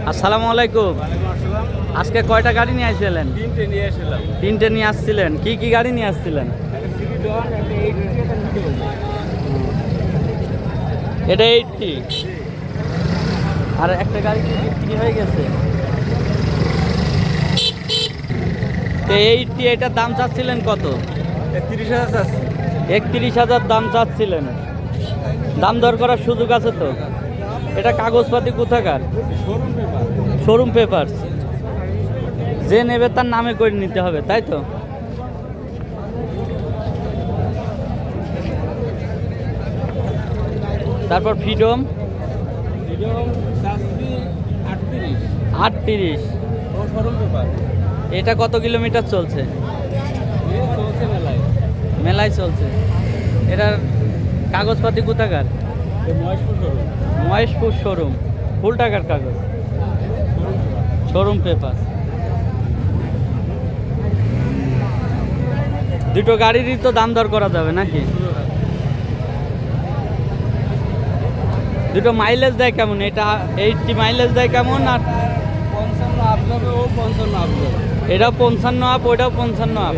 আসসালামু আলাইকুম। আজকে কয়টা গাড়ি নিয়ে আসছিলেন? তিনটে নিয়ে এসেছিলাম। তিনটে নিয়ে আসছিলেন। কি কি গাড়ি নিয়ে আসছিলেন? এটা 80 আর একটা গাড়ি কি বিক্রি হয়ে গেছে? তো 80 এটার দাম চাচ্ছিলেন কত? 30,000 আছে। 31,000 দাম চাচ্ছিলেন। দাম দর করার সুযোগ আছে তো? এটা কাগজপাতি কোথাকার? Showroom paper. Showroom paper. যে নেবে তার নামে করে নিতে হবে, তাই তো? তারপর ফ্রিডম এরকম 38 38। ও শোরুম পেপার। এটা কত কিলোমিটার চলছে? এ চলছে মেলায়। মেলায় চলছে। এটার কাগজপাতি কোথাকার? এ মহেশপুর শোরুম। মহেশপুর শোরুম। ফুল টাকার কাগজ, শোরুম পেপার। দুটো গাড়িরই তো দাম দর করা যাবে নাকি? দুটো মাইলেজ দেয় কেমন? এটা 80 মাইলেজ দেয় কেমন? আর 55 আপ যাবে, ও 55 আপ যাবে। এটাও 55 আপ, ওইটাও 55 আপ।